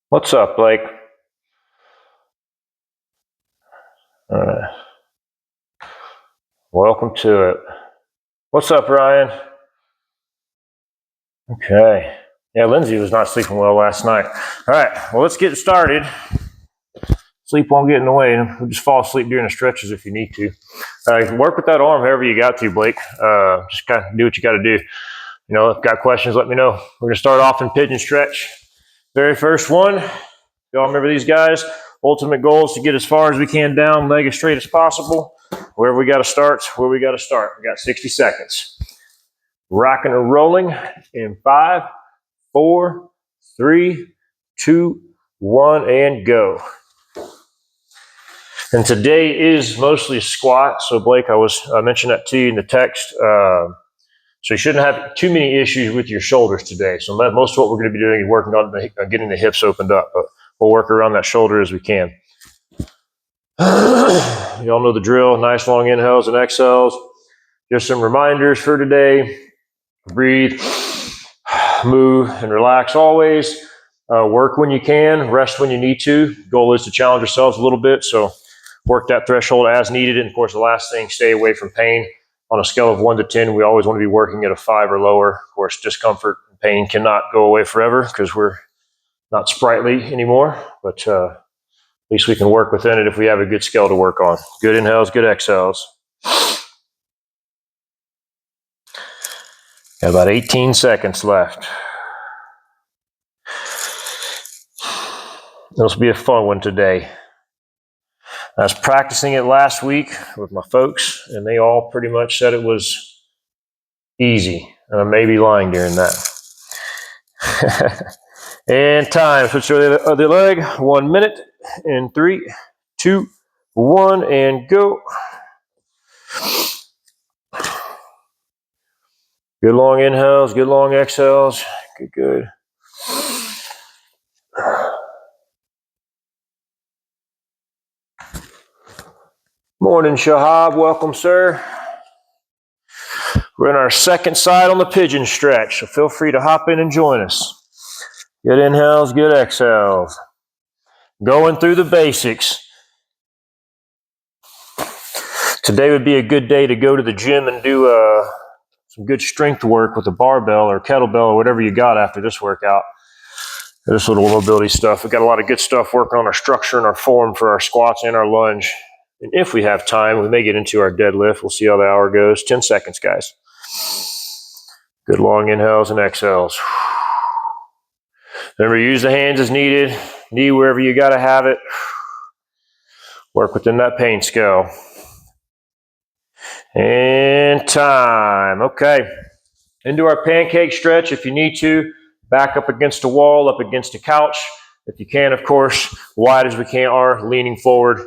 What's up, Blake? All right. Welcome to it. What's up, Ryan? Okay. Yeah, Lindsay was not sleeping well last night. All right. Well, let's get started. Sleep won't get in the way. We'll just fall asleep during the stretches if you need to. Work with that arm however you got to, Blake. Just kind of do what you got to do. You know, if you've got questions, let me know. We're going to start off in pigeon stretch. Very first one. Y'all remember these guys? Ultimate goal is to get as far as we can down, leg as straight as possible. Wherever we got to start, where we got to start. We got 60 seconds. Rocking and rolling in 5, 4, 3, 2, 1, and go. And today is mostly squat. So Blake, I mentioned that to you in the text. So you shouldn't have too many issues with your shoulders today. So most of what we're going to be doing is working on getting the hips opened up, but we'll work around that shoulder as we can. You all know the drill. Nice long inhales and exhales. Just some reminders for today. Breathe, move, and relax always. Work when you can, rest when you need to. Goal is to challenge yourselves a little bit, so work that threshold as needed. And of course, the last thing, stay away from pain. On a scale of 1 to 10, we always want to be working at a 5 or lower. Of course, discomfort and pain cannot go away forever because we're not sprightly anymore, but at least we can work within it if we have a good scale to work on. Good inhales, good exhales. Got about 18 seconds left. This will be a fun one today. I was practicing it last week with my folks, and they all pretty much said it was easy. And I may be lying during that. And time. Switch to the other leg. 1 minute. In 3, 2, 1, and go. Good long inhales, good long exhales. Good. Morning, Shahab. Welcome, sir. We're in our second side on the pigeon stretch, so feel free to hop in and join us. Good inhales, good exhales. Going through the basics. Today would be a good day to go to the gym and do some good strength work with a barbell or kettlebell or whatever you got after this workout. This little mobility stuff. We've got a lot of good stuff working on our structure and our form for our squats and our lunge. And if we have time, we may get into our deadlift. We'll see how the hour goes. 10 seconds, guys. Good long inhales and exhales. Remember, use the hands as needed. Knee wherever you got to have it. Work within that pain scale. And time. Okay. Into our pancake stretch if you need to. Back up against a wall, up against a couch. If you can, of course, wide as we can are, leaning forward.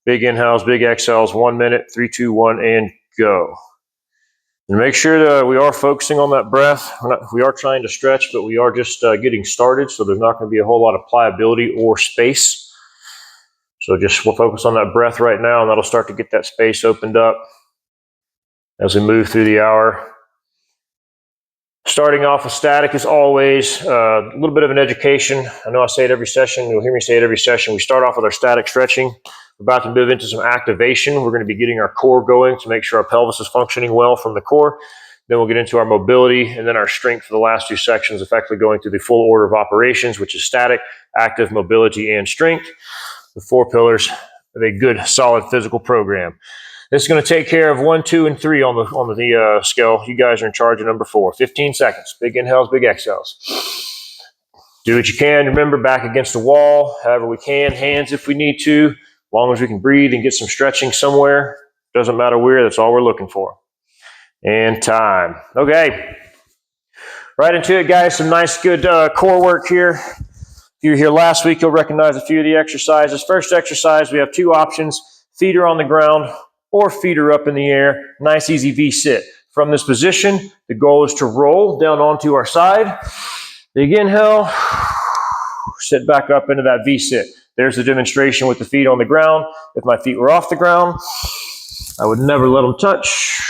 Big inhales, big exhales. 1 minute, 3, 2, 1, and go. And make sure that we are focusing on that breath. We are trying to stretch, but we are just getting started, so there's not going to be a whole lot of pliability or space. So we'll focus on that breath right now, and that'll start to get that space opened up as we move through the hour. Starting off with static as always, a little bit of an education. I know I say it every session. You'll hear me say it every session. We start off with our static stretching. We're about to move into some activation. We're going to be getting our core going to make sure our pelvis is functioning well from the core. Then we'll get into our mobility and then our strength for the last 2 sections, effectively going through the full order of operations, which is static, active, mobility, and strength. The 4 pillars of a good, solid physical program. This is going to take care of 1, 2, and 3 on the scale. You guys are in charge of number 4. 15 seconds. Big inhales, big exhales. Do what you can. Remember, back against the wall, however we can. Hands if we need to. As long as we can breathe and get some stretching somewhere. Doesn't matter where. That's all we're looking for. And time. Okay. Right into it, guys. Some nice, good core work here. If you were here last week, you'll recognize a few of the exercises. First exercise, we have 2 options. Feet are on the ground or feet are up in the air. Nice, easy V-sit. From this position, the goal is to roll down onto our side. Big inhale. Sit back up into that V-sit. There's the demonstration with the feet on the ground. If my feet were off the ground, I would never let them touch.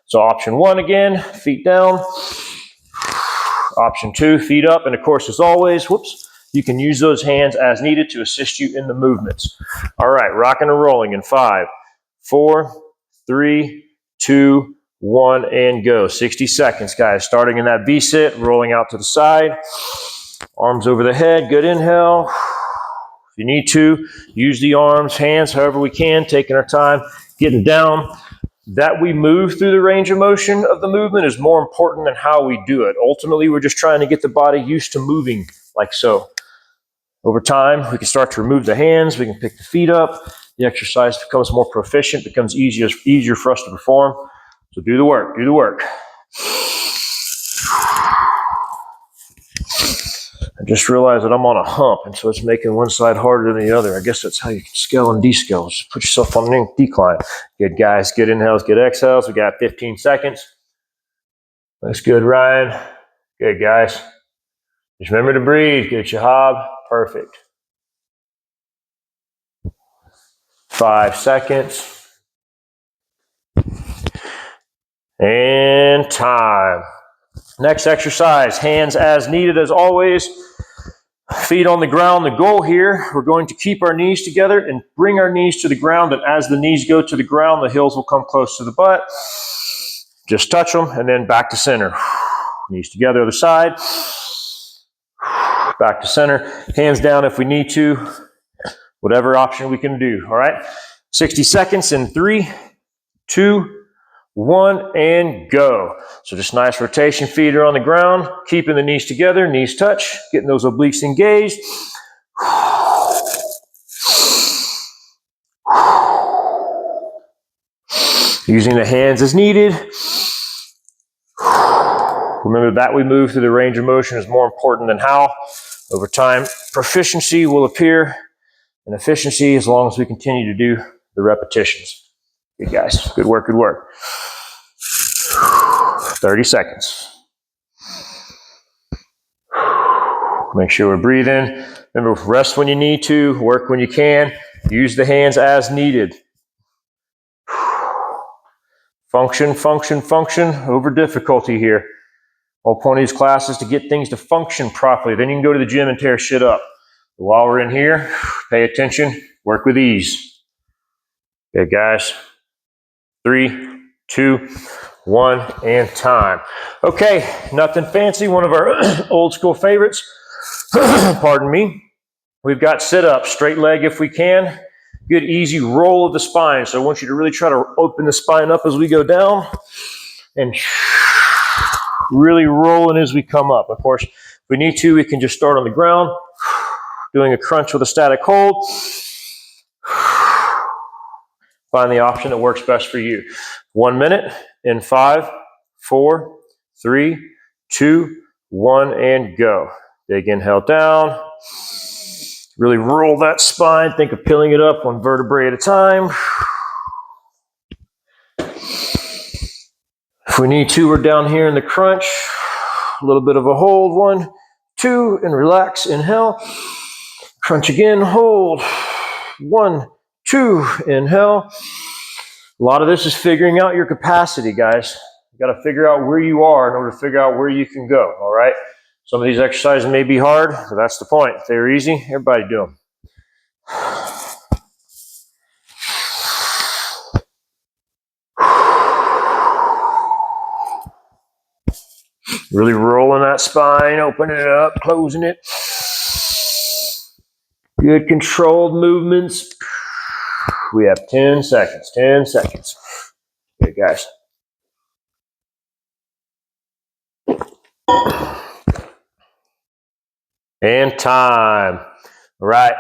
So option 1 again, feet down. Option 2, feet up. And of course, as always, whoops, you can use those hands as needed to assist you in the movements. All right, rocking and rolling in 5, 4, 3, 2, 1, and go. 60 seconds, guys. Starting in that V-sit, rolling out to the side. Arms over the head, good inhale. If you need to, use the arms, hands, however we can, taking our time, getting down. That we move through the range of motion of the movement is more important than how we do it. Ultimately, we're just trying to get the body used to moving like so. Over time, we can start to remove the hands, we can pick the feet up, the exercise becomes more proficient, becomes easier for us to perform. So do the work, do the work. I just realized that I'm on a hump, and so it's making one side harder than the other. I guess that's how you can scale and descale. Just put yourself on an decline. Good, guys. Good inhales, good exhales. We got 15 seconds. That's good, Ryan. Good, guys. Just remember to breathe. Good, Shahab. Perfect. 5 seconds. And time. Next exercise, hands as needed as always. Feet on the ground. The goal here, we're going to keep our knees together and bring our knees to the ground. And as the knees go to the ground, the heels will come close to the butt. Just touch them and then back to center. Knees together, other side. Back to center. Hands down if we need to. Whatever option we can do. All right. 60 seconds in 3, 2, 1, and go. So just nice rotation, feet are on the ground, keeping the knees together, knees touch, getting those obliques engaged. Using the hands as needed. Remember that we move through the range of motion is more important than how. Over time, proficiency will appear and efficiency as long as we continue to do the repetitions. Good, guys. Good work, good work. 30 seconds. Make sure we're breathing. Remember, rest when you need to, work when you can. Use the hands as needed. Function, function, function over difficulty here. Whole point of these classes is to get things to function properly. Then you can go to the gym and tear shit up. But while we're in here, pay attention, work with ease. Okay, guys. 3, 2, 1, and time. Okay, nothing fancy. One of our old school favorites. Pardon me. We've got sit-up, straight leg if we can. Good easy roll of the spine. So I want you to really try to open the spine up as we go down and really rolling as we come up. Of course, if we need to, we can just start on the ground, doing a crunch with a static hold. Find the option that works best for you. 1 minute in 5, 4, 3, 2, 1, and go. Big inhale down. Really roll that spine. Think of peeling it up 1 vertebrae at a time. If we need to, we're down here in the crunch. A little bit of a hold. 1, 2, and relax. Inhale. Crunch again. Hold. 1, 2, inhale. A lot of this is figuring out your capacity, guys. You got to figure out where you are in order to figure out where you can go, all right? Some of these exercises may be hard, but that's the point. If they're easy, everybody do them. Really rolling that spine, opening it up, closing it. Good controlled movements. We have 10 seconds, 10 seconds. Okay, guys. And time. All right.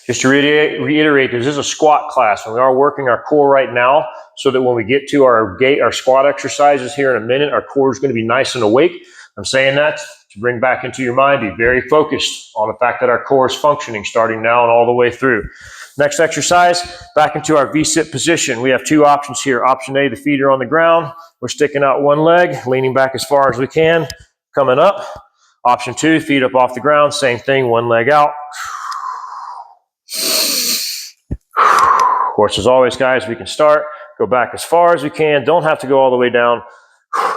Just to reiterate, this is a squat class, and we are working our core right now so that when we get to our squat exercises here in a minute, our core is going to be nice and awake. I'm saying that to bring back into your mind, be very focused on the fact that our core is functioning starting now and all the way through. Next exercise, back into our V-sit position. We have 2 options here. Option A, the feet are on the ground. We're sticking out 1 leg, leaning back as far as we can, coming up. Option 2, feet up off the ground. Same thing, 1 leg out. Of course, as always, guys, we can start, go back as far as we can. Don't have to go all the way down.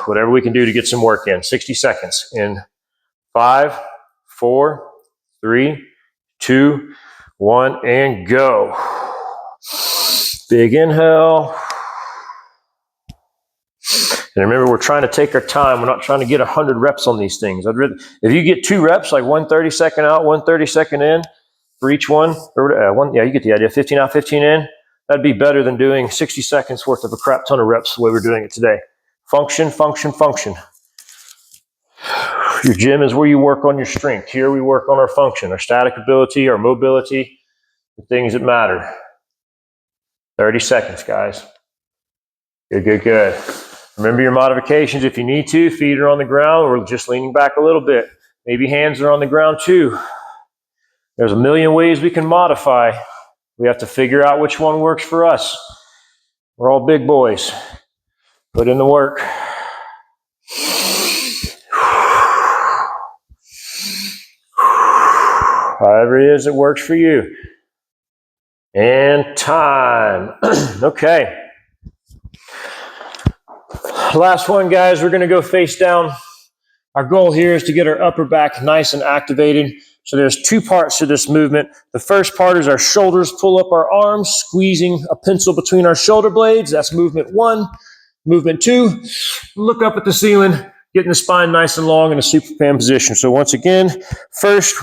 Whatever we can do to get some work in. 60 seconds in 5, 4, 3, 2, 1, and go. Big inhale. And remember, we're trying to take our time. We're not trying to get 100 reps on these things. If you get 2 reps, like 1 30-second out, 1 30-second in for each one, or yeah, you get the idea. 15 out, 15 in. That'd be better than doing 60 seconds worth of a crap ton of reps the way we're doing it today. Function, function, function. Your gym is where you work on your strength. Here we work on our function, our static ability, our mobility, the things that matter. 30 seconds, guys. Good, good, good. Remember your modifications if you need to. Feet are on the ground or just leaning back a little bit. Maybe hands are on the ground too. There's a million ways we can modify. We have to figure out which one works for us. We're all big boys. Put in the work. However it is that works for you. And time. Okay. Last one, guys. We're going to go face down. Our goal here is to get our upper back nice and activated. So there's 2 parts to this movement. The first part is our shoulders pull up our arms, squeezing a pencil between our shoulder blades. That's movement 1. Movement 2, look up at the ceiling, getting the spine nice and long in a Superman position. So once again, first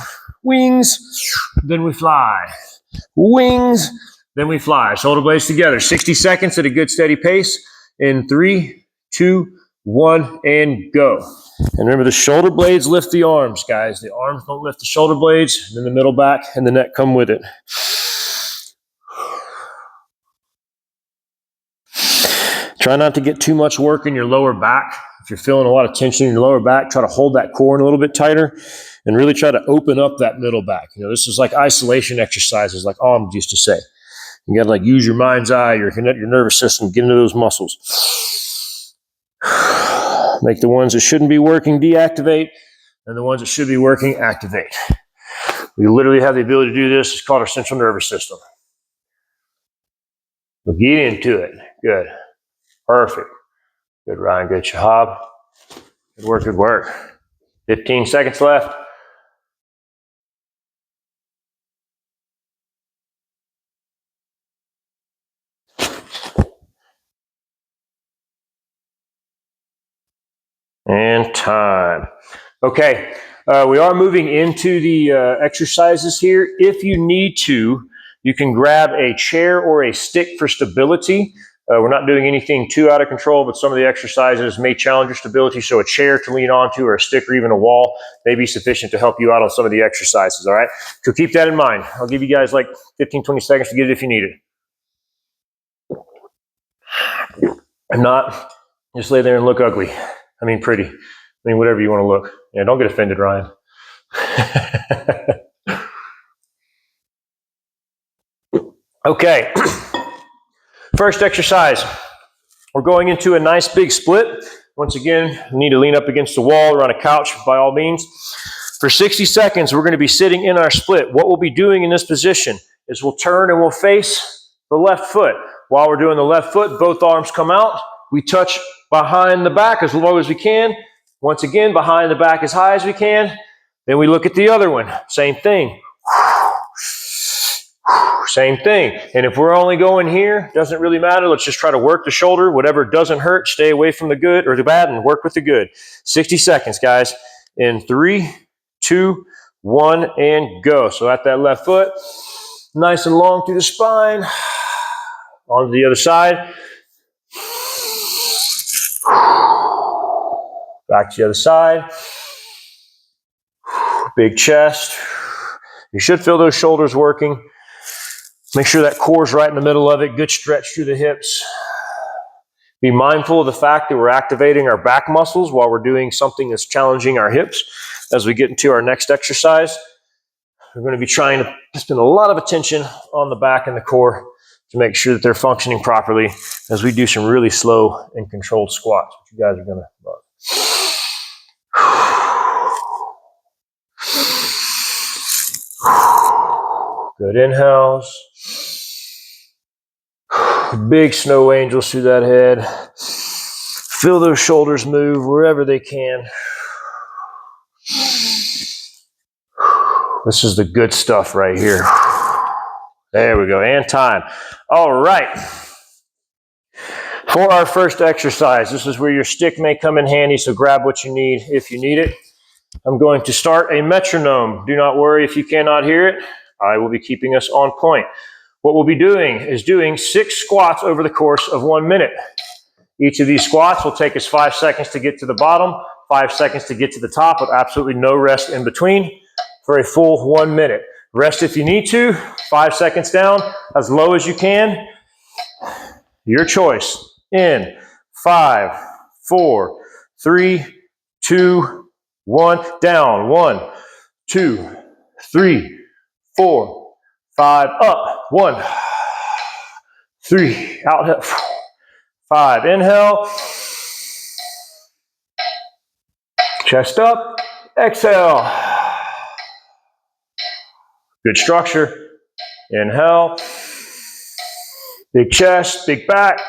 wings, then we fly. Wings, then we fly. Shoulder blades together. 60 seconds at a good steady pace. In 3, 2, 1, and go. And remember, the shoulder blades lift the arms, guys. The arms don't lift the shoulder blades, and then the middle back and the neck come with it. Try not to get too much work in your lower back. If you're feeling a lot of tension in your lower back, try to hold that core in a little bit tighter and really try to open up that middle back. You know, this is like isolation exercises, like Om used to say. You got to like use your mind's eye, your nervous system, get into those muscles. Make the ones that shouldn't be working deactivate, and the ones that should be working activate. We literally have the ability to do this. It's called our central nervous system. We'll get into it. Good. Perfect. Good, Ryan. Good, Shahab. Good work, good work. 15 seconds left. And time. Okay, we are moving into the exercises here. If you need to, you can grab a chair or a stick for stability. We're not doing anything too out of control, but some of the exercises may challenge your stability, so a chair to lean onto or a stick or even a wall may be sufficient to help you out on some of the exercises, all right? So keep that in mind. I'll give you guys like 15, 20 seconds to get it if you need it. If not, just lay there and look ugly. I mean, pretty. I mean, whatever you want to look. Yeah, don't get offended, Ryan. Okay. First exercise. We're going into a nice big split. Once again, you need to lean up against the wall or on a couch by all means. For 60 seconds, we're going to be sitting in our split. What we'll be doing in this position is we'll turn and we'll face the left foot. While we're doing the left foot, both arms come out. We touch behind the back as low as we can. Once again, behind the back as high as we can. Then we look at the other one. Same thing. Same thing. And if we're only going here, doesn't really matter. Let's just try to work the shoulder. Whatever doesn't hurt, stay away from the good or the bad and work with the good. 60 seconds, guys. In 3, 2, 1, and go. So at that left foot, nice and long through the spine. On to the other side. Back to the other side. Big chest. You should feel those shoulders working. Make sure that core's right in the middle of it. Good stretch through the hips. Be mindful of the fact that we're activating our back muscles while we're doing something that's challenging our hips. As we get into our next exercise, we're going to be trying to spend a lot of attention on the back and the core to make sure that they're functioning properly as we do some really slow and controlled squats, which you guys are going to love. Good inhales. Big snow angels through that head. Feel those shoulders move wherever they can. This is the good stuff right here. There we go, and time. All right. For our first exercise, this is where your stick may come in handy, so grab what you need if you need it. I'm going to start a metronome. Do not worry if you cannot hear it. I will be keeping us on point. What we'll be doing is doing 6 squats over the course of 1 minute. Each of these squats will take us 5 seconds to get to the bottom, 5 seconds to get to the top, with absolutely no rest in between for a full 1 minute. Rest if you need to, 5 seconds down, as low as you can. Your choice. In 5, 4, 3, 2, 1. Down. 1, 2, 3, 4, 5. Up. 1, 3. Out. 5. Inhale. Chest up. Exhale. Good structure. Inhale. Big chest, big back.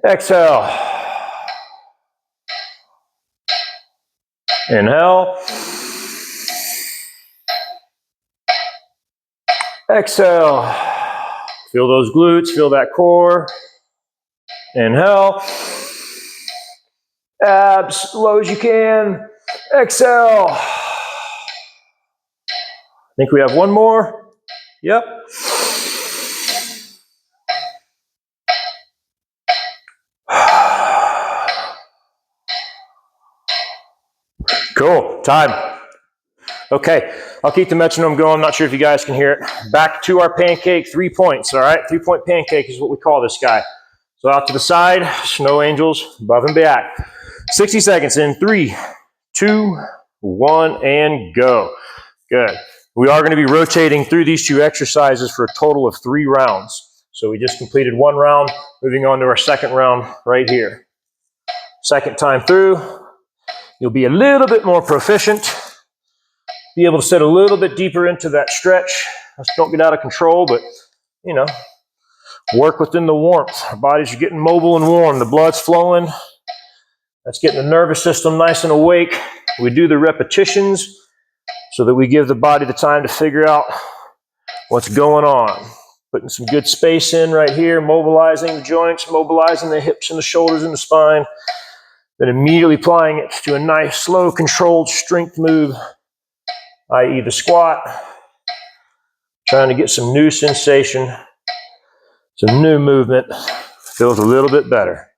Exhale. Inhale. Exhale. Feel those glutes, feel that core. Inhale. Abs, low as you can. Exhale. I think we have one more. Yep. Cool. Time. Okay. I'll keep the metronome going. I'm not sure if you guys can hear it. Back to our pancake, 3 points. All right. 3-point pancake is what we call this guy. So out to the side, snow angels, above and back. 60 seconds in 3, 2, 1, and go. Good. We are going to be rotating through these 2 exercises for a total of 3 rounds. So we just completed 1 round, moving on to our second round right here. Second time through, you'll be a little bit more proficient. Be able to sit a little bit deeper into that stretch. Just don't get out of control, but, you know, work within the warmth. Our bodies are getting mobile and warm. The blood's flowing. That's getting the nervous system nice and awake. We do the repetitions so that we give the body the time to figure out what's going on. Putting some good space in right here, mobilizing the joints, mobilizing the hips and the shoulders and the spine. Then immediately applying it to a nice, slow, controlled strength move, i.e. the squat. Trying to get some new sensation, some new movement. Feels a little bit better.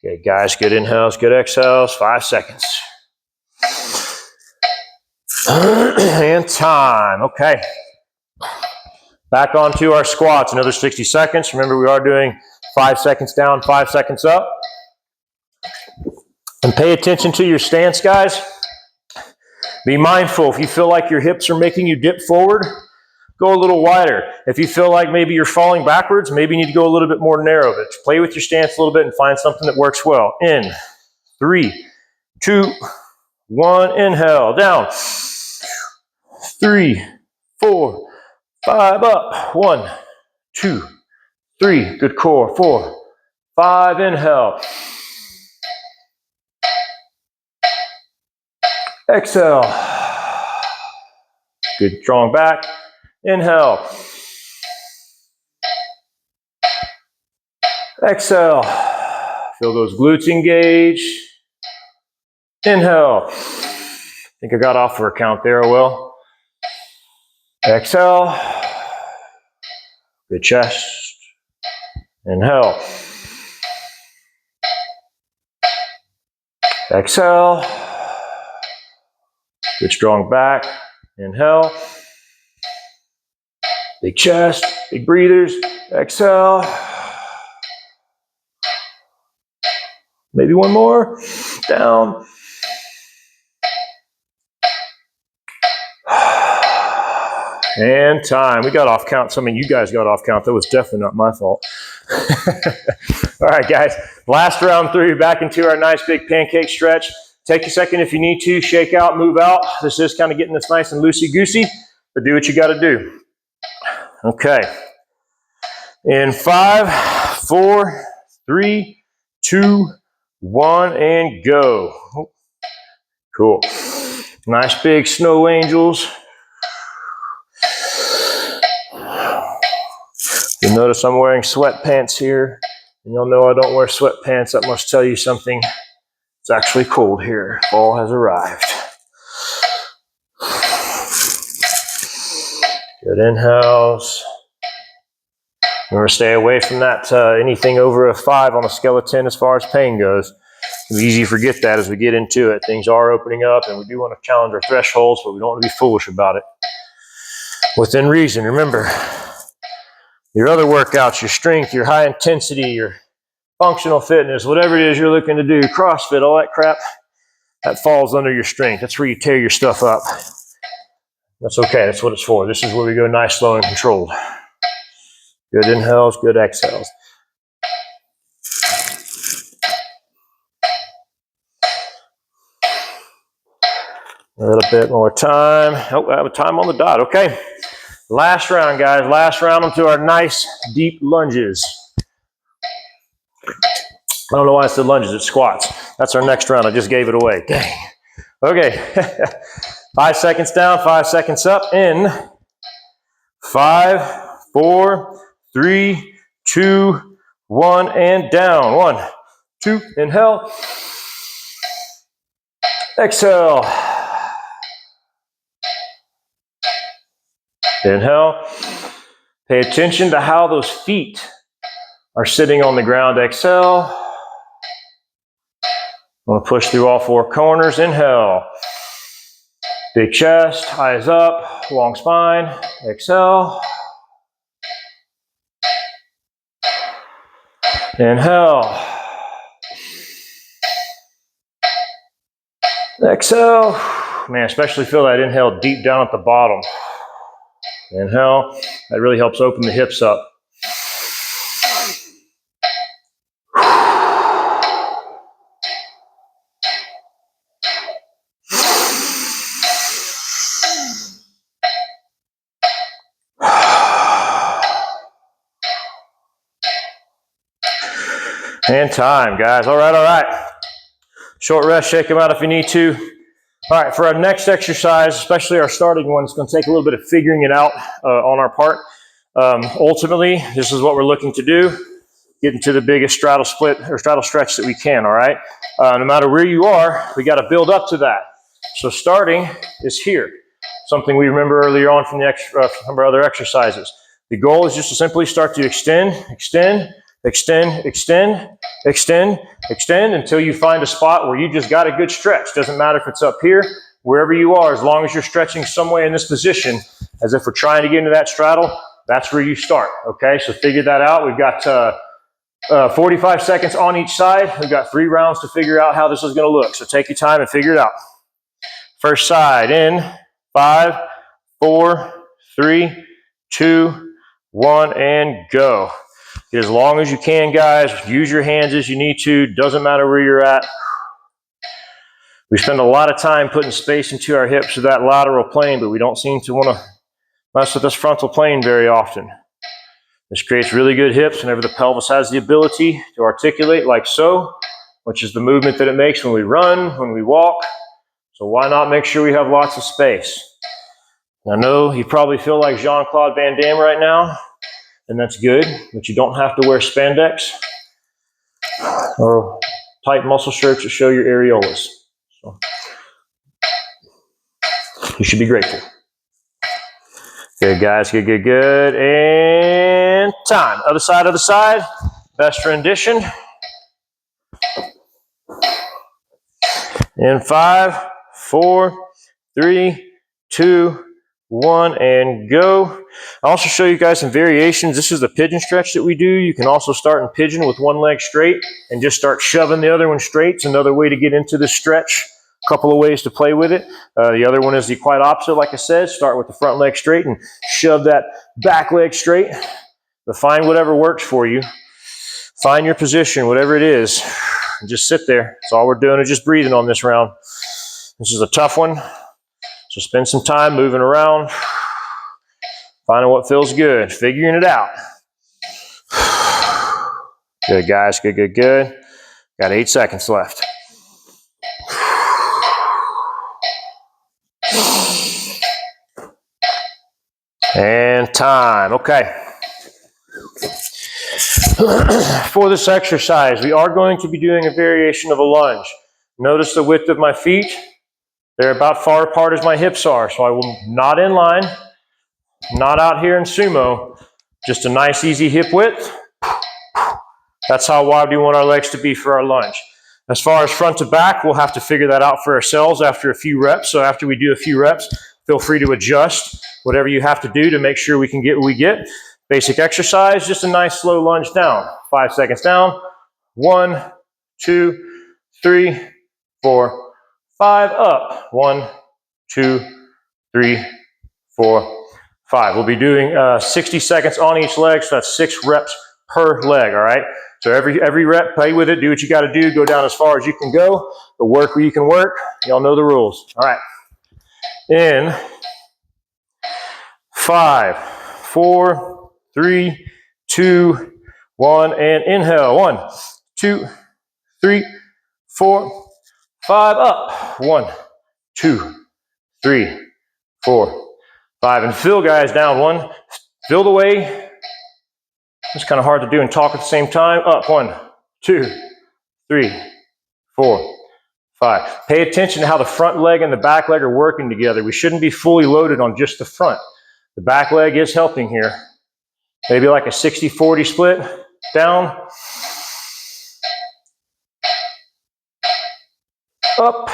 Okay, guys, good inhales, good exhales, 5 seconds. And time. Okay. Back onto our squats, another 60 seconds. Remember, we are doing 5 seconds down, 5 seconds up. And pay attention to your stance, guys. Be mindful. If you feel like your hips are making you dip forward, go a little wider. If you feel like maybe you're falling backwards, maybe you need to go a little bit more narrow. But play with your stance a little bit and find something that works well. In 3, 2, 1. Inhale. Down. 3, 4, 5. Up. 1, 2, 3. Good core. 4, 5. Inhale. Exhale. Good strong back. Inhale. Exhale. Feel those glutes engage. Inhale. I think I got off for a count there, oh well. Exhale. Good chest. Inhale. Exhale. Good strong back. Inhale. Big chest, big breathers. Exhale. Maybe one more. Down. And time. We got off count. Some of you guys got off count. That was definitely not my fault. All right, guys. Last round through. Back into our nice big pancake stretch. Take a second if you need to. Shake out, move out. This is kind of getting us nice and loosey-goosey. But do what you got to do. Okay. In 5, 4, 3, 2, 1, and go. Cool. Nice big snow angels. You'll notice I'm wearing sweatpants here. And you'll know I don't wear sweatpants. That must tell you something. It's actually cold here. Fall has arrived. Good inhales. Remember, stay away from that anything over a 5 on a skeleton as far as pain goes. It's easy to forget that as we get into it. Things are opening up, and we do want to challenge our thresholds, but we don't want to be foolish about it. Within reason, remember, your other workouts, your strength, your high intensity, your functional fitness, whatever it is you're looking to do, CrossFit, all that crap, that falls under your strength. That's where you tear your stuff up. That's okay. That's what it's for. This is where we go nice, slow, and controlled. Good inhales, good exhales. A little bit more time. Oh, I have a time on the dot. Okay. Last round, guys. Last round onto our nice, deep lunges. I don't know why I said lunges. It's squats. That's our next round. I just gave it away. Dang. Okay. 5 seconds down, 5 seconds up. In 5, 4, 3, 2, 1, and down. 1, 2, inhale. Exhale. Inhale. Pay attention to how those feet are sitting on the ground. Exhale. I'm going to push through all 4 corners. Inhale. Big chest, eyes up, long spine. Exhale. Inhale. Exhale. Man, especially feel that inhale deep down at the bottom. Inhale. That really helps open the hips up. And time, guys. All right, all right. Short rest, shake them out if you need to. All right, for our next exercise, especially our starting one, it's going to take a little bit of figuring it out on our part. Ultimately, this is what we're looking to do. Get into the biggest straddle split or straddle stretch that we can, all right? No matter where you are, we got to build up to that. So starting is here. Something we remember earlier on from our other exercises. The goal is just to simply start to extend, extend, extend, extend, extend, extend until you find a spot where you just got a good stretch. Doesn't matter if it's up here, wherever you are, as long as you're stretching some way in this position, as if we're trying to get into that straddle, that's where you start, okay? So figure that out. We've got 45 seconds on each side. We've got 3 rounds to figure out how this is going to look. So take your time and figure it out. First side in 5, 4, 3, 2, 1, and go. Get as long as you can, guys. Use your hands as you need to. Doesn't matter where you're at. We spend a lot of time putting space into our hips with that lateral plane, but we don't seem to want to mess with this frontal plane very often. This creates really good hips whenever the pelvis has the ability to articulate like so, which is the movement that it makes when we run, when we walk. So why not make sure we have lots of space? I know you probably feel like Jean-Claude Van Damme right now, and that's good, but you don't have to wear spandex or tight muscle shirts that show your areolas. So you should be grateful. Good, guys. Good, good, good. And time. Other side, other side. Best rendition. In 5, 4, 3, 2, 1, and go. I'll also show you guys some variations. This is the pigeon stretch that we do. You can also start in pigeon with one leg straight and just start shoving the other one straight. It's another way to get into this stretch. A couple of ways to play with it. The other one is the quite opposite, like I said. Start with the front leg straight and shove that back leg straight. But find whatever works for you. Find your position, whatever it is. And just sit there. That's all we're doing is just breathing on this round. This is a tough one. So spend some time moving around. Finding what feels good. Figuring it out. Good, guys. Good, good, good. Got 8 seconds left. And time. Okay. For this exercise, we are going to be doing a variation of a lunge. Notice the width of my feet. They're about far apart as my hips are, so I will not in line, not out here in sumo, just a nice easy hip width. That's how wide we want our legs to be for our lunge. As far as front to back, we'll have to figure that out for ourselves after a few reps. So after we do a few reps, feel free to adjust whatever you have to do to make sure we can get what we get. Basic exercise, just a nice slow lunge down. 5 seconds down. 1, 2, 3, 4, 5. Up. 1, 2, 3, 4, 5. We'll be doing 60 seconds on each leg, so that's 6 reps per leg, all right? So every rep, play with it, do what you got to do, go down as far as you can go, but work where you can work. Y'all know the rules. All right. In 5, 4, 3, 2, 1, and inhale. 1, 2, 3, 4, 5. Up. 1, 2, 3, 4, 5. And fill, guys, down. 1. Fill the way. It's kind of hard to do and talk at the same time. Up. 1, 2, 3, 4, 5. Pay attention to how the front leg and the back leg are working together. We shouldn't be fully loaded on just the front. The back leg is helping here. Maybe like a 60-40 split. Down. Up.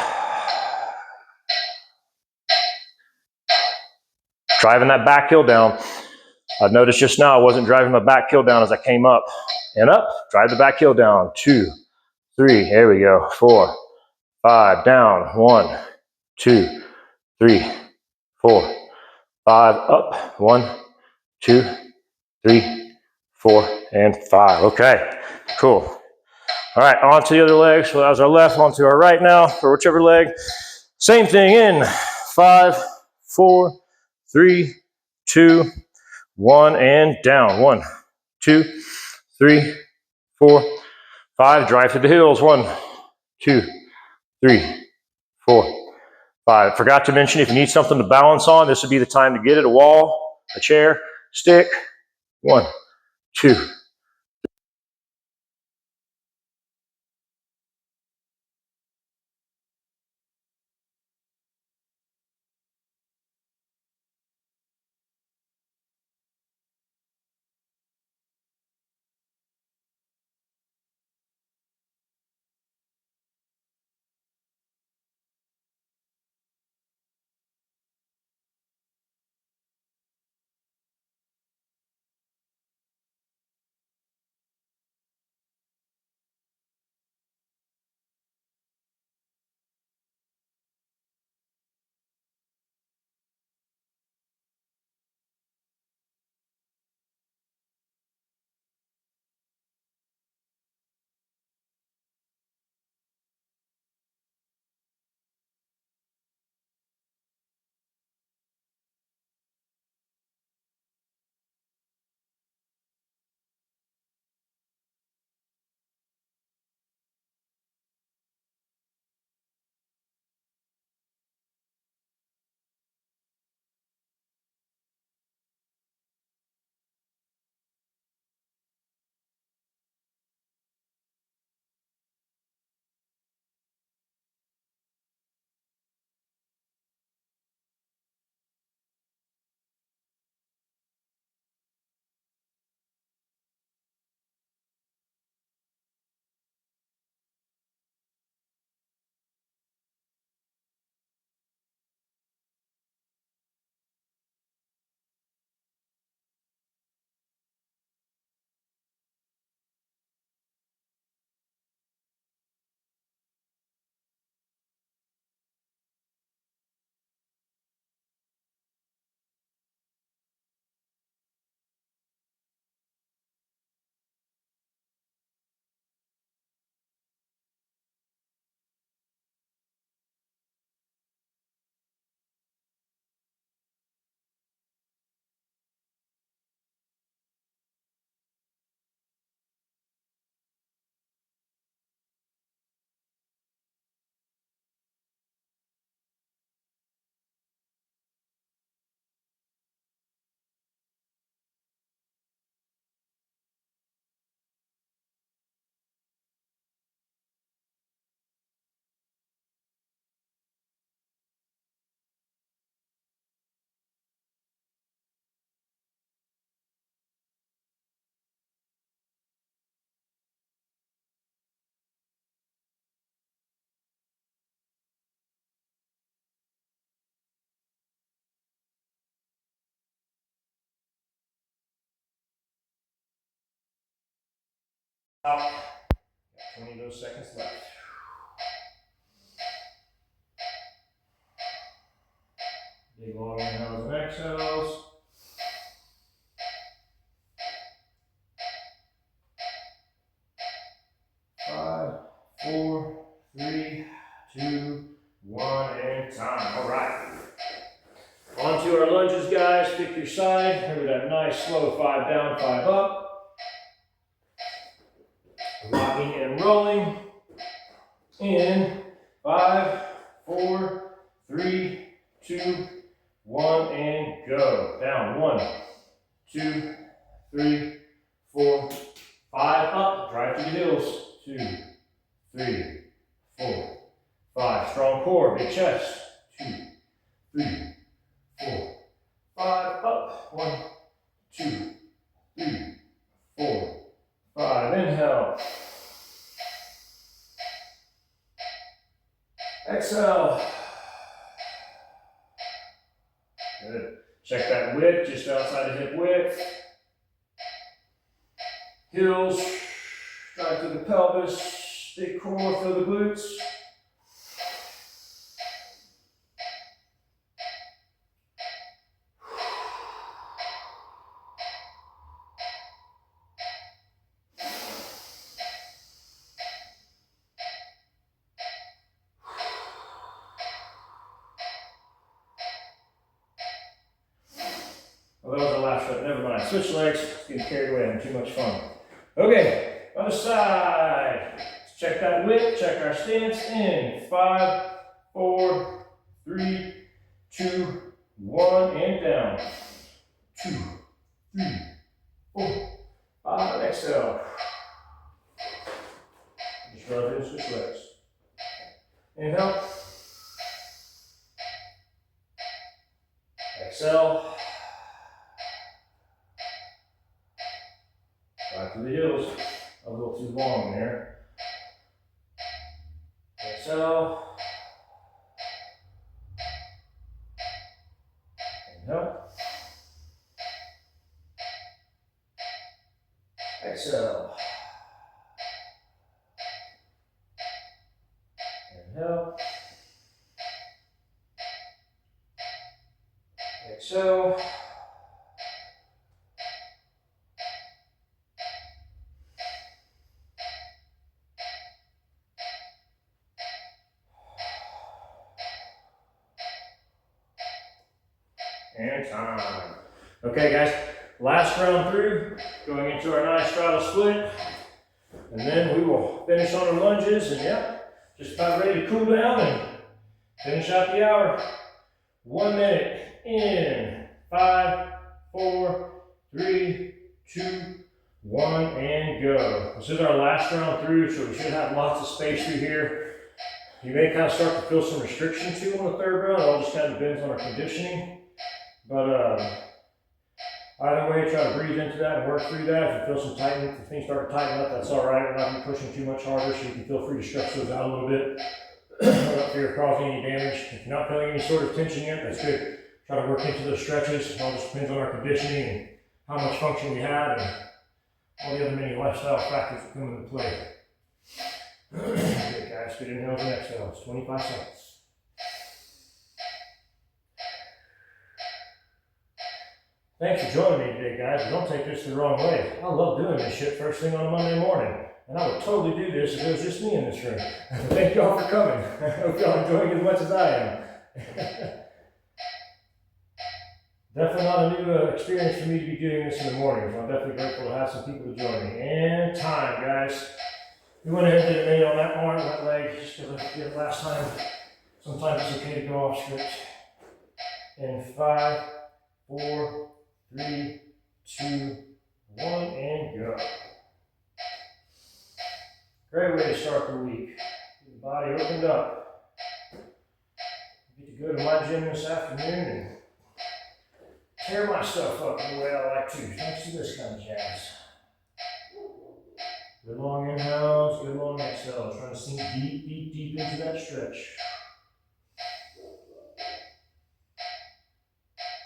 Driving that back heel down. I've noticed just now I wasn't driving my back heel down as I came up. And up. Drive the back heel down. 2, 3. There we go. 4, 5. Down. 1, 2, 3, 4, 5. Up. 1, 2, 3, 4, and 5. Okay. Cool. All right. On to the other leg. So that was our left. On to our right now for whichever leg. Same thing in 5, 4, 3, 2, 1, and down. 1, 2, 3, 4, 5. Drive to the heels. 1, 2, 3, 4, 5. Forgot to mention, if you need something to balance on, this would be the time to get it. A wall, a chair, stick. 1, 2, Out. Got 20 of those seconds left. Big long inhales and exhales. 5, 4, 3, 2, 1, and time. All right. On to our lunges, guys. Pick your side. Remember that nice slow 5 down, 5 up. Rocking and rolling. In 5, 4, 3, 2, 1, and go. Down. 1, 2, 3, 4, 5. Up. Drive to the heels. 2, 3, 4, 5. Strong core, big chest. 2, 3, 4, 5. Up. 1, 2, 3, 4, 5. Inhale. Exhale. Good. Check that width, just outside the hip width. Heels. Drive to the pelvis, big core, feel the glutes. Well, that was our last rep, never mind. Switch legs, getting carried away, having too much fun. Okay. Other side. Let's check that width, check our stance. In 5, 4, 3, 2, 1, and down. 2, 3, 4, 5. Exhale. Just rub in, switch legs. Inhale. Exhale. Back to the heels. A little too long there. Exhale. Inhale. Exhale. Inhale. Exhale. And time. Okay, guys, last round through, going into our nice straddle split, and then we will finish on our lunges, and yeah, just about ready to cool down and finish out the hour. 1 minute. In 5, 4, 3, 2, 1, and go. This is our last round through, so we should have lots of space through here. You may kind of start to feel some restriction too on the third round. It all just kind of depends on our conditioning. But either way, try to breathe into that and work through that. If you feel some tightening, if things start to tighten up, that's all right. We're not going to be pushing too much harder, so you can feel free to stretch those out a little bit without fear of causing any damage. If you're not feeling any sort of tension yet, that's good. Try to work into those stretches. It all just depends on our conditioning and how much function we have and all the other many lifestyle factors that come into play. Good, guys. Good inhales and exhales. 25 seconds. Thanks for joining me today, guys. Don't take this the wrong way. I love doing this shit first thing on a Monday morning. And I would totally do this if it was just me in this room. Thank y'all for coming. I hope y'all enjoying it as much as I am. Definitely not a new experience for me to be doing this in the morning, so I'm definitely grateful to have some people to join me. And time, guys. We went ahead and did a minute on that arm, that leg, just because I did it last time. Sometimes it's okay to go off script. In 5, 4, 3, 2, 1, and go. Great way to start the week. Get the body opened up. Get to go to my gym this afternoon and tear myself up the way I like to, thanks to this kind of jazz. Good long inhales, good long exhales. Trying to sink deep, deep, deep into that stretch.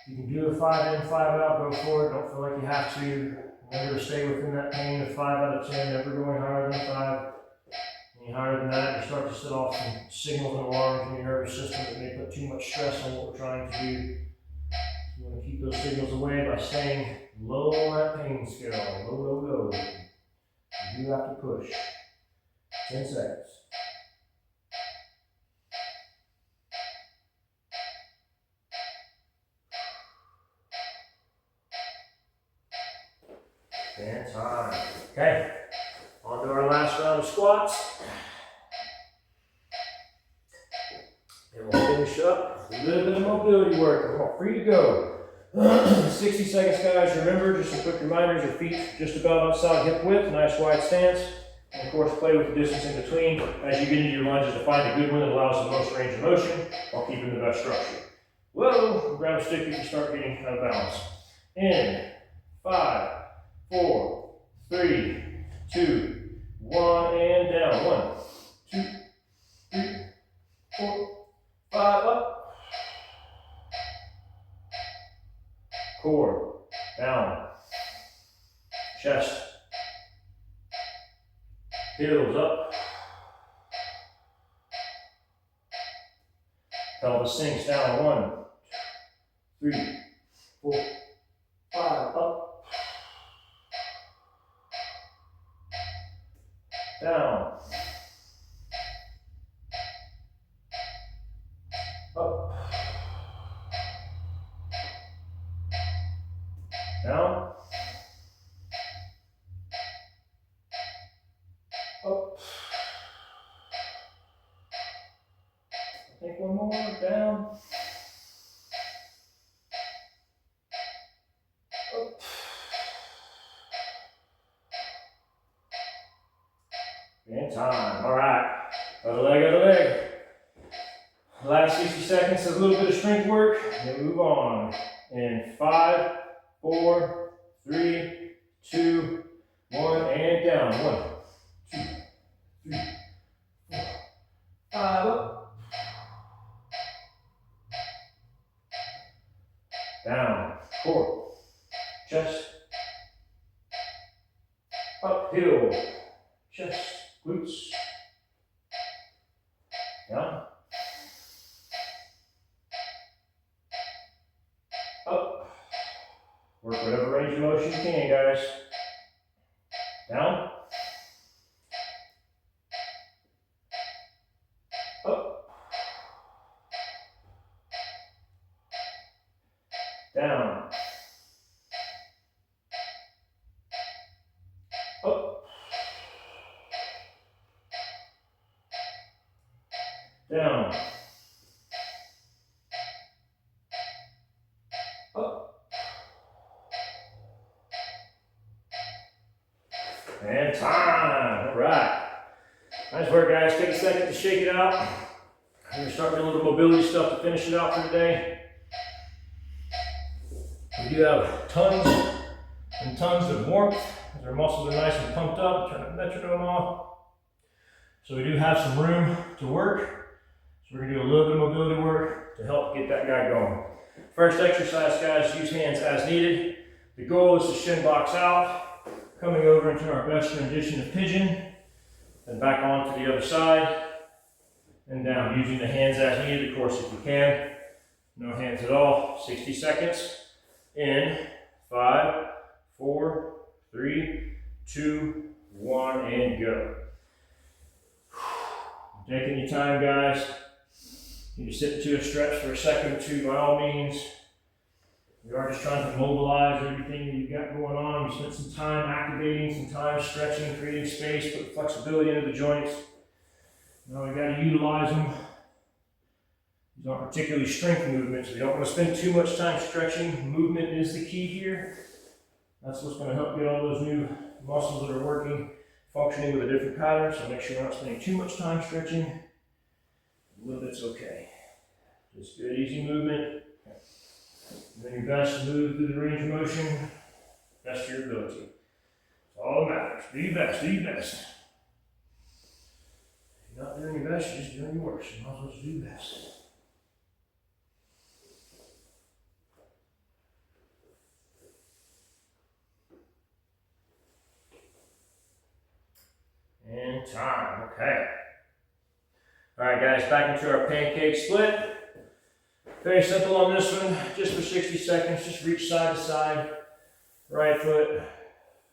You can do a 5 in, 5 out, go for it. Don't feel like you have to. Remember to stay within that pain of 5 out of 10, never going higher than 5. Any higher than that, you start to set off some signals and alarms in your nervous system that may put too much stress on what we're trying to do. So you want to keep those signals away by staying low on that pain scale. Low, low, low. You do have to push. 10 seconds. And time. Okay. On to our last round of squats. And we'll finish up with a little bit of mobility work. We're all free to go. 60 seconds, guys. Remember, just some quick reminders, your feet just about outside hip width, nice wide stance. And of course, play with the distance in between as you get into your lunges to find a good one that allows the most range of motion while keeping the best structure. Whoa, grab a stick if you start getting out of balance. In 5, 4, 3, 2, 1, and down. 1, 2, 3, 4, 5, up. Core, down. Chest. Heels up. Pelvis sinks down. 1, 3, 4, 5, up. Down. Up. Down. Up. I think one more. Down. Up. And time. All right. Other leg, other leg. Last 60 seconds of a little bit of strength work, then move on. In 5, 4, 3, 2, 1, and down. 1, 2, 3, 4, 5, up. Down. Core. Chest. Uphill. Chest. Glutes. Down. Up. Work whatever range of motion you can, guys. Down. Up. Down. Up. Down. Up. And time. All right. Nice work, guys. Take a second to shake it out. I'm going to start doing a little mobility stuff to finish it out for today. We do have tons and tons of warmth as our muscles are nice and pumped up. Turn the metronome off. So we do have some room to work. So we're going to do a little bit of mobility work to help get that guy going. First exercise, guys, use hands as needed. The goal is to shin box out, coming over into our best rendition of pigeon, then back on to the other side, and down, using the hands as needed, of course, if you can. No hands at all. 60 seconds. In 5, 4, 3, 2, 1, and go. Taking your time, guys. You can sit into a stretch for a second or two by all means. We are just trying to mobilize everything that you've got going on. You spent some time activating, some time stretching, creating space, put flexibility into the joints. Now we've got to utilize them. These aren't particularly strength movements. We don't want to spend too much time stretching. Movement is the key here. That's what's going to help get all those new muscles that are working, functioning with a different pattern. So make sure you're not spending too much time stretching. A little bit's okay. Just good, easy movement. Doing your best to move through the range of motion, best of your ability. That's all that matters. Do your best, do your best. If you're not doing your best, you're just doing your worst. You're not supposed to do your best. and time. Okay. All right, guys, back into our pancake split. Very simple on this one, just for 60 seconds. Just reach side to side, right foot,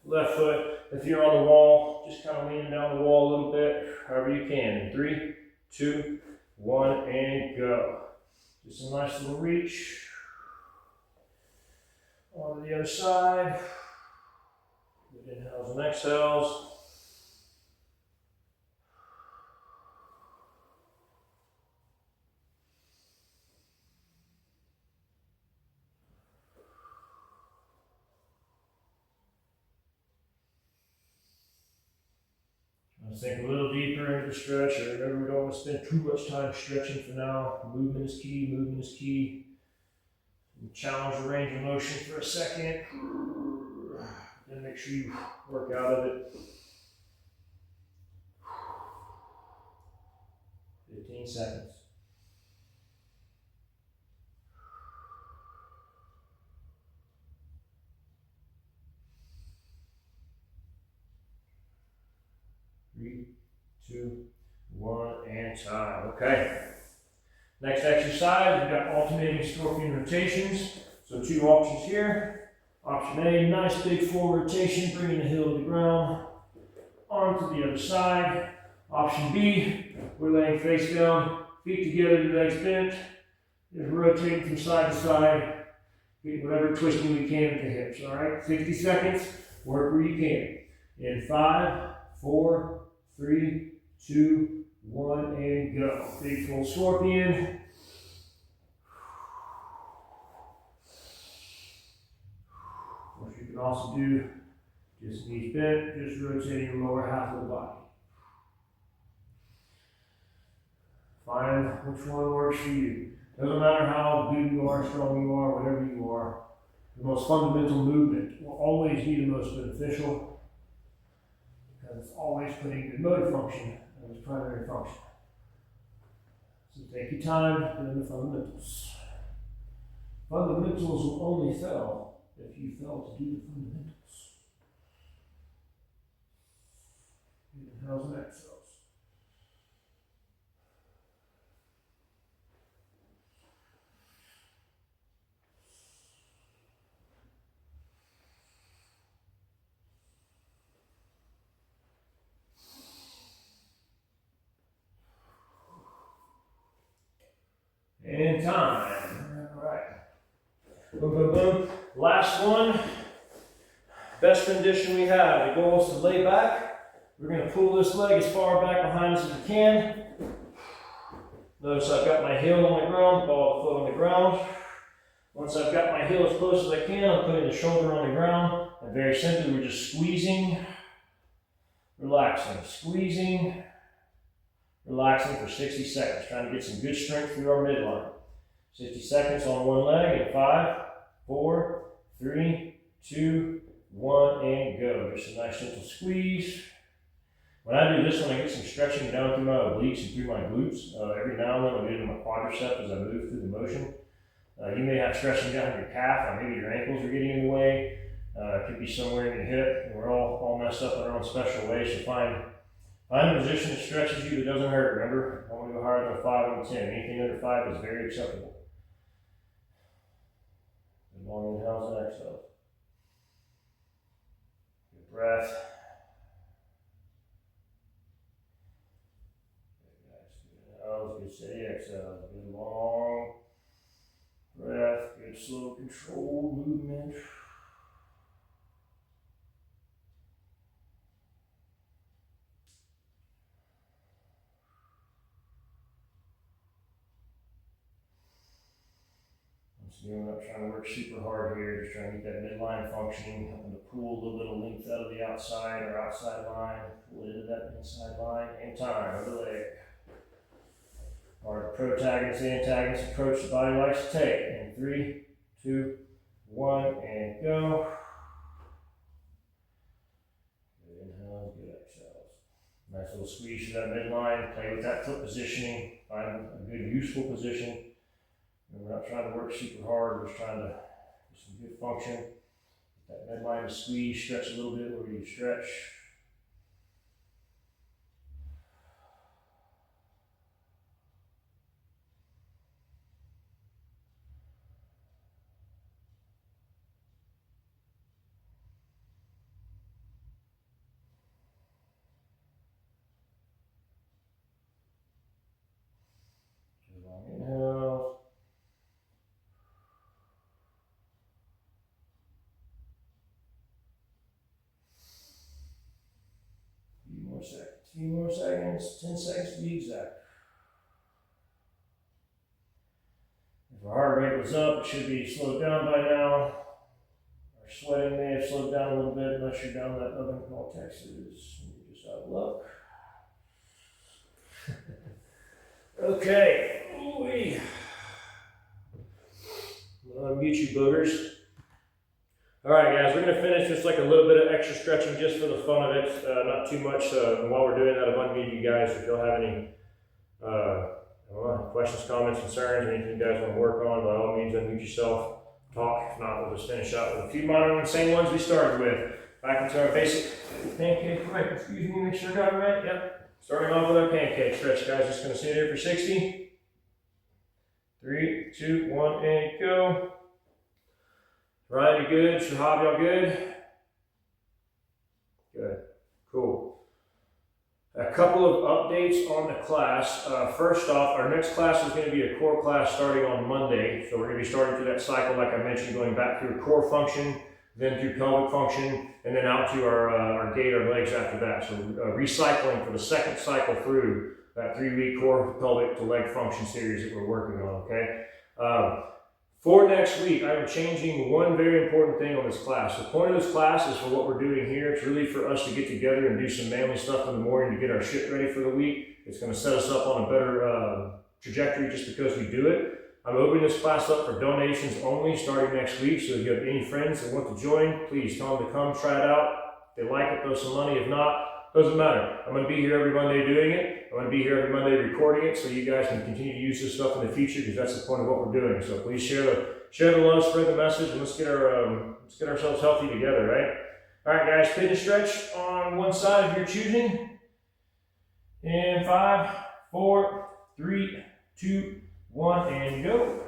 left foot. If you're on the wall, just kind of leaning down the wall a little bit, however you can. In 3, 2, 1, and go. Just a nice little reach. On to the other side. Good inhales and exhales. Let's think a little deeper into the stretch. Remember, we don't want to spend too much time stretching for now. Movement is key, movement is key. Challenge the range of motion for a second. Then make sure you work out of it. 15 seconds. Three, 2, 1, and time. Okay. Next exercise, we've got alternating scorpion rotations. So 2 options here. Option A, nice big full rotation, bringing the heel to the ground. Arm to the other side. Option B, we're laying face down, feet together, legs bent. Just rotating from side to side. Get whatever twisting we can with the hips. All right, 60 seconds. Work where you can. In 5, 4, 3, 2, 1, and go. Big full scorpion. What you can also do, just knees bent, just rotating your lower half of the body. Find which one works for you. Doesn't matter how big you are, strong you are, whatever you are. The most fundamental movement will always be the most beneficial because it's always putting good motor function as its primary function. So take your time doing the fundamentals. Fundamentals will only fail if you fail to do the fundamentals. Inhales and exhales. And time. All right. Boom, boom, boom. Last one. Best condition we have. The goal is to lay back. We're going to pull this leg as far back behind us as we can. Notice I've got my heel on the ground, ball of the foot on the ground. Once I've got my heel as close as I can, I'm putting the shoulder on the ground. And very simply, we're just squeezing, relaxing, squeezing, relaxing for 60 seconds, trying to get some good strength through our midline. 60 seconds on one leg in 5, 4, 3, 2, 1, and go. Just a nice gentle squeeze. When I do this one, I get some stretching down through my obliques and through my glutes. Every now and then I'll get in my quadricep as I move through the motion. You may have stretching down your calf, or maybe your ankles are getting in the way. It could be somewhere in your hip. We're all messed up in our own special way, so find a position that stretches you that doesn't hurt. Remember, I want to go higher than 5 on 10. Anything under 5 is very acceptable. Good long inhales and exhales. Good breath. Good inhales, good steady exhales. Good long breath, good slow controlled movement. We're not trying to work super hard here, just trying to get that midline functioning, helping to pull a little bit of length out of the outside or outside line, pull it into that inside line, and time, other leg. Our protagonist, antagonist approach the body likes to take. In 3, 2, 1, and go. Good inhales, good exhales. Nice little squeeze through that midline, play with that foot positioning, find a good useful position. And we're not trying to work super hard, we're just trying to get some good function. That midline to squeeze, stretch a little bit where you stretch. few more seconds, 10 seconds to be exact. If our heart rate was up, it should be slowed down by now. Our sweating may have slowed down a little bit unless you're down in that oven called Texas. You just have a look. Okay. Ooh-wee. I'll unmute you boogers. All right, guys, we're going to finish just like a little bit of extra stretching just for the fun of it. Not too much. While we're doing that, I'll unmute you guys if you'll have any questions, comments, concerns, anything you guys want to work on. By all means, unmute yourself. Talk. If not, we'll just finish up with a few monitoring, the same ones we started with. Back into our basic pancake. Right, excuse me, make sure I got it right. Yep. Starting off with our pancake stretch, guys. Just going to sit here for 60. 3, 2, 1, and go. Ryan, you good? Shahab, y'all good? Good. Cool. A couple of updates on the class. First off, our next class is going to be a core class starting on Monday. So we're going to be starting through that cycle, like I mentioned, going back through core function, then through pelvic function, and then out to our gait, our legs after that. So recycling for the second cycle through that 3-week core pelvic to leg function series that we're working on, okay? For next week, I'm changing one very important thing on this class. The point of this class is for what we're doing here. It's really for us to get together and do some manly stuff in the morning to get our shit ready for the week. It's going to set us up on a better trajectory just because we do it. I'm opening this class up for donations only starting next week. So if you have any friends that want to join, please tell them to come try it out. If they like it, throw some money. If not, doesn't matter. I'm going to be here every Monday doing it. I'm going to be here every Monday recording it so you guys can continue to use this stuff in the future because that's the point of what we're doing. So please share the love, spread the message, and let's get ourselves healthy together, right? All right, guys, fitness stretch on one side of your choosing. In 5, 4, 3, 2, 1, and go.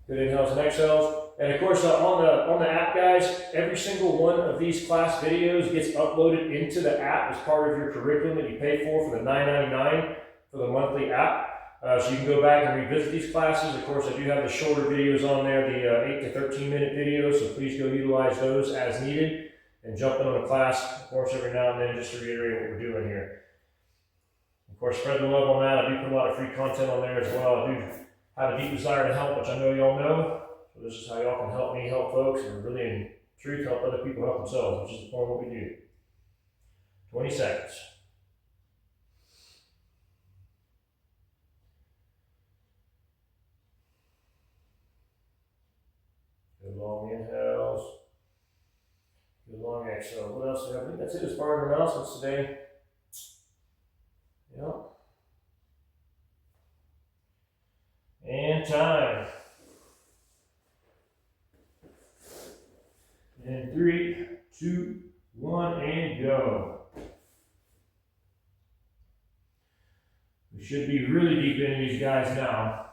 Good inhales and exhales. And of course, on the app, guys, every single one of these class videos gets uploaded into the app as part of your curriculum that you pay for the $9.99 for the monthly app. So you can go back and revisit these classes. Of course, I do have the shorter videos on there, the 8 to 13 minute videos, so please go utilize those as needed and jump in on a class, of course, every now and then just to reiterate what we're doing here. Of course, spread the love on that. I do put a lot of free content on there as well. I do have a deep desire to help, which I know y'all know. So this is how y'all can help me help folks, and really in truth help other people help themselves, which is the point of what we do. 20 seconds. Good long inhales. Good long exhales. What else do we have? I think that's it as far as announcements today. Yep. And time. And 3, 2, 1, and go. We should be really deep into these guys now,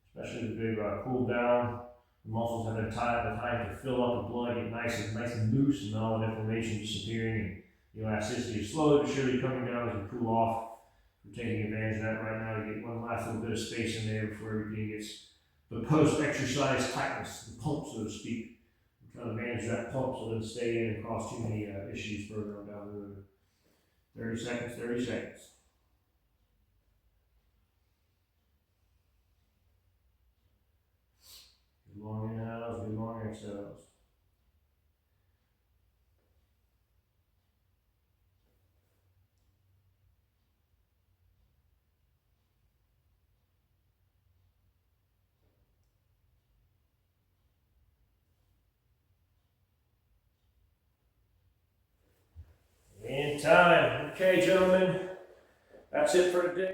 especially as they cool down. The muscles have the time to fill up the blood, get nice and loose, and all the inflammation disappearing, and elasticity is slowly but surely coming down as we cool off. We're taking advantage of that right now to get one last little bit of space in there before everything gets the post-exercise tightness, the pump, so to speak. We're trying to manage that pump so it doesn't stay in and cause too many issues further on down the road. 30 seconds, 30 seconds. Good long inhales, good long exhales. And time. Okay, gentlemen, that's it for today.